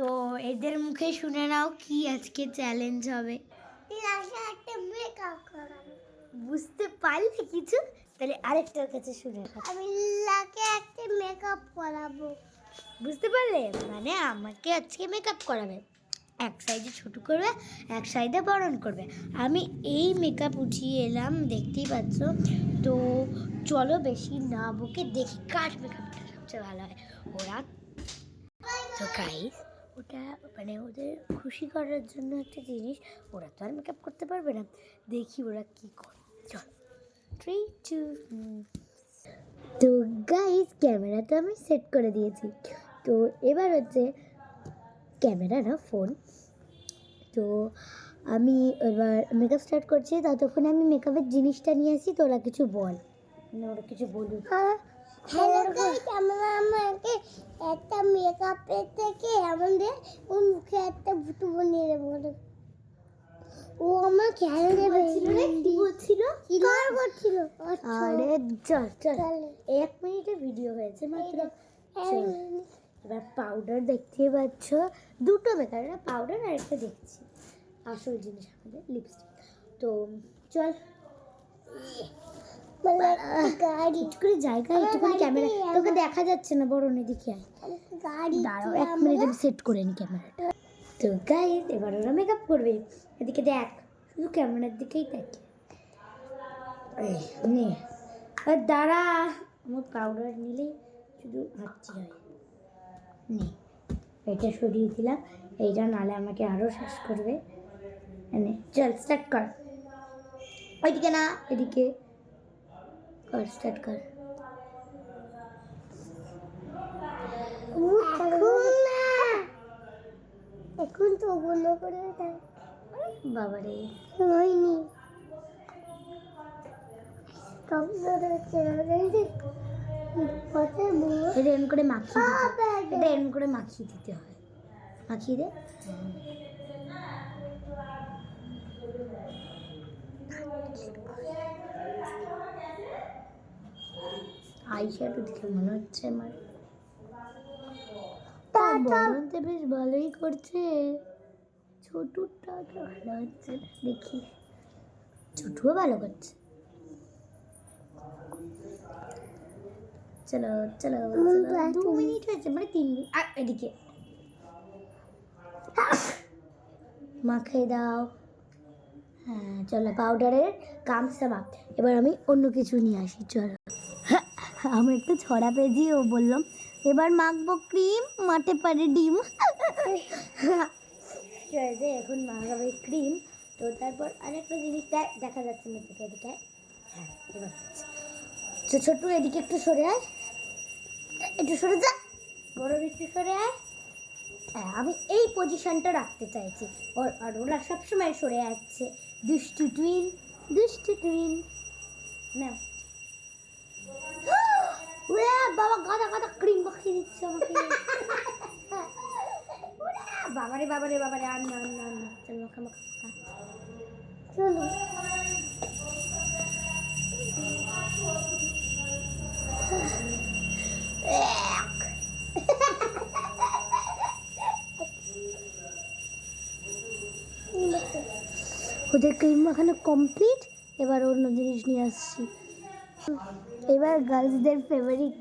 তো এদের মুখে শুনে নাও কি আজকে চ্যালেঞ্জ হবে। একটা মেকআপ করাবো। বুঝতে পারলে কিছু? তাহলে আরেকটার কাছে শুনে নাও। আমি লাকে একটা মেকআপ করাবো। বুঝতে পারলে? মানে আমাকে আজকে মেকআপ করাবে, এক সাইডে ছোট করবে, এক সাইডে বড়ন করবে। আমি এই মেকআপ উঠিয়ে এলাম, দেখতেই পাচ্ছ। তো চলো বেশি না বকে দেখি কার মেকআপটা সবচেয়ে ভালো হয়। ওরা তো গাইস, ওটা মানে ওদের খুশি করার জন্য একটা জিনিস, ওরা তো আর মেকআপ করতে পারবে না। দেখি ওরা কি করে। চল 3 2 তো গাইস, ক্যামেরা তো আমি সেট করে দিয়েছি। তো এবার হচ্ছে ক্যামেরা না ফোন। তো আমি এবার মেকআপ স্টার্ট করছি, ততক্ষণে আমি মেকআপের জিনিসটা নিয়ে আসি। তোরা কিছু বল, ওরা কিছু বলুক। হ্যালো গাইস, আমরা আমাকে একটা মেকআপের থেকে আমাদের ওর মুখে একটা ভুতু বানিয়ে দেবো। ও আমার খেয়াল দেবে কি বলছিল? কি করছিল? আরে চল চল, 1 মিনিটের ভিডিও হয়েছে মাত্র। চল। এবার পাউডার দেখতে পাচ্ছ, দুটো মেকআপ, পাউডার আর একটা দেখছি আসল জিনিস আমাদের লিপস্টিক। তো চল গাড়ি একটুখানি জায়গা, একটুখানি ক্যামেরা, তোকে দেখা যাচ্ছে না, বড় এদিকে আয়। গাড়ি দাঁড়াও 1 মিনিট আমি সেট করে নি ক্যামেরাটা। তো গাইস, এবার ওরা মেকআপ করবে। এদিকে দেখ, শুধু ক্যামেরার দিকেই দেখে। নে আর দাঁড়া, আমার পাউডার নিলেই শুধু হাঁচি হয়। নে এটা সরিয়ে দিলাম, এইটা নালে আমাকে আরও শেষ করবে। নে চল স্টার্ট কর। ওইদিকে না, এদিকে কর, স্টার্ট কর। এখন তো বন্ধ করে বাবারে হয়নি। এটা এরম করে মাখিয়ে দিতে, এটা এরম করে মাখিয়ে দিতে হয়। মাখিয়ে দে। আইশ্যাডো দেখে মনে হচ্ছে আমার বড়তে বেশ ভালোই করছে, ছোটটা ভালো হচ্ছে না। দেখি ছোটও ভালো করছে। চলো চলো চলো, 2 মিনিট হয়েছে, মানে 3 মিনিট। আর এদিকে মাখিয়ে দাও। হ্যাঁ চলো, পাউডারের কাম সমাপ্ত। এবার আমি অন্য কিছু নিয়ে আসি। চলো, আমি একটু ছড়া পেয়েছি, ও বললাম এবার মাখবো ক্রিম, মাঠে পারে ডিম। যে এখন মাখাবে ক্রিম। তো তারপর আরেকটা জিনিস দেখা যাচ্ছে না তোকে, এদিকে হ্যাঁ এবার হচ্ছে। তো ছোট্ট এদিকে একটু সরে আয়, একটু সরে যা, বড় একটু সরে আয়। হ্যাঁ আমি এই পজিশনটা রাখতে চাইছি, আর ওরা সবসময় সরে যাচ্ছে। দুষ্টু টুইন, দুষ্টু টুইন। না বাবা, গাদা গাদা ক্রিম মাখিয়ে দিচ্ছে আমাকে। বাবারে বাবারে বাবারে, আর না না না, চল মাখা মাখা মাখা। চলো ওদের ক্রিম মাখানো কমপ্লিট। এবার অন্য জিনিস নিয়ে আসছি। এবার গার্লসদের ফেভারিট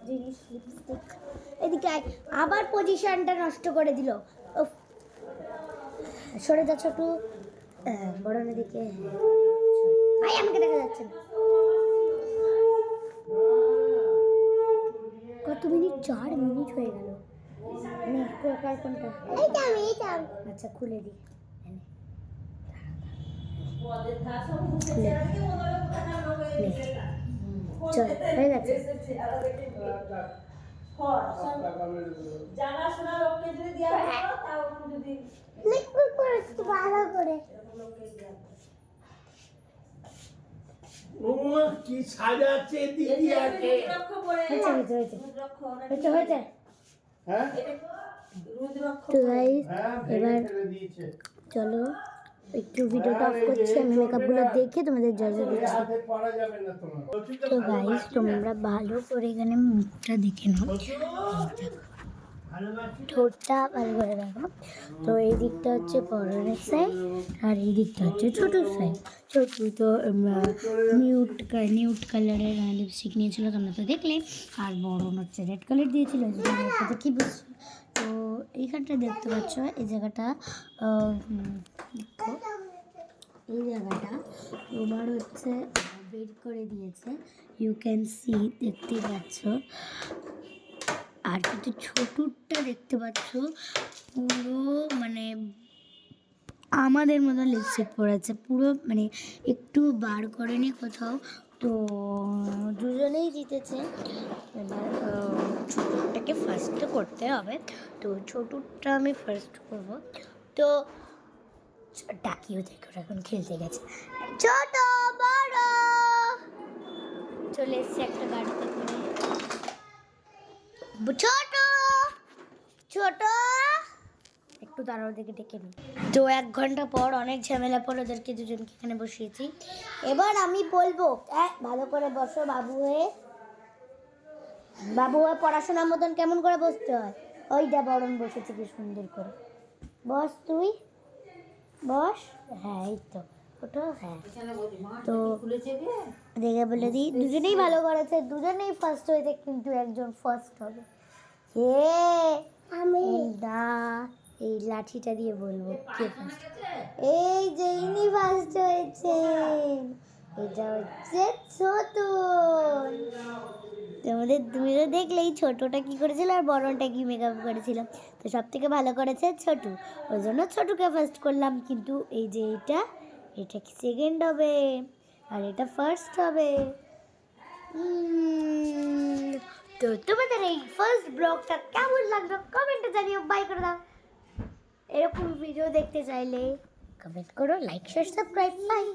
জিনিস লিপস্টিক। এদিকে আবার পজিশনটা নষ্ট করে দিল। সরে যা ছোট, বড় দিকে। ভাই আমাকে দেখা যাচ্ছে না। কত মিনিট? 4 মিনিট হয়ে গেল। কোনটা? আচ্ছা খুলে দিই। চল হয়ে গেছে। জানাশোনা লোককে যদি দেওয়া হয় তাও যদি লিকুইড করে ভালো করে। ওমা কি সাজাচ্ছে দিদি আকে। হয়েছে। হ্যাঁ তো গাইস, এবার চলো একটু ভিডিওটা অফ করছি, আমি মেকআপগুলো দেখে তোমাদের জজ দিচ্ছি। তো গাইস, তোমরা ভালো করে এখানে মুখটা দেখে নাও। ঠোঁটটা ভালো করে দেখো। তো এই দিকটা হচ্ছে বড়নের সাইড আর এই দিকটা হচ্ছে ছোটোর সাইড। ছোটু তো নিউট কালারের লিপস্টিক নিয়েছিল, তোমরা তো দেখলে। আর বড়ন হচ্ছে রেড কালার দিয়েছিল, ওই জন্য আমার সাথে কী বুঝছো। তো এইখানটা দেখতে পাচ্ছ, এই জায়গাটা দেখো, এই জায়গাটা তোমার হচ্ছে বের করে দিয়েছে, ইউ ক্যান সি, দেখতেই পাচ্ছ। আর কিন্তু ছোটুরটা দেখতে পাচ্ছ পুরো মানে আমাদের মতো লিপস্টিক পরেছে, পুরো মানে একটু বার করেনি কোথাও। তো দুজনেই জিতেছে। এবার ছোটুরটাকে ফার্স্ট করতে হবে, তো ছোটুরটা আমি ফার্স্ট করব। তো ডাকিও দেখো এখন খেলতে গেছে। ছোট বড় চলে এসছে একটা গাড়িতে করে। ছোট ছোট একটু দাঁড়াও, দেখে ডেকে নি। তো 1 ঘন্টা পর অনেক ঝামেলা পর ওদেরকে দুজনকে এখানে বসিয়েছি। এবার আমি বলবো ভালো করে বসো বাবু হয়ে। বাবু হয়ে পড়াশোনার মতন কেমন করে বসতে হয়, ওই যা বরণ বসেছে কি সুন্দর করে। বস তুই বস, হ্যাঁ এই তো ওটা, হ্যাঁ। তো দেখে বলে দিই, দুজনেই ভালো করেছে, দুজনেই ফার্স্ট হয়েছে, কিন্তু একজন ফার্স্ট হবে। আমি না, এই লাঠিটা দিয়ে বলবো কে ফার্স্ট। এই যে ইনি ফার্স্ট হয়েছেন, এটা হচ্ছে ছোট। তুমি তো দেখলেই ছোটটা কি করেছিল আর বড়টা কি মেকআপ করেছিল। তো সব থেকে ভালো করেছে ছোটু, ওই জন্য ছোটুকে ফার্স্ট করলাম। কিন্তু এই যে এটা কি সেকেন্ড হবে আর এটা ফার্স্ট হবে। তো তোমাদের এই ফার্স্ট ব্লগটা কেমন লাগলো কমেন্টে জানিও, বাই করে দাও। এরকম ভিডিও দেখতে চাইলে কমেন্ট করো, লাইক শেয়ার সাবস্ক্রাইব, বাই।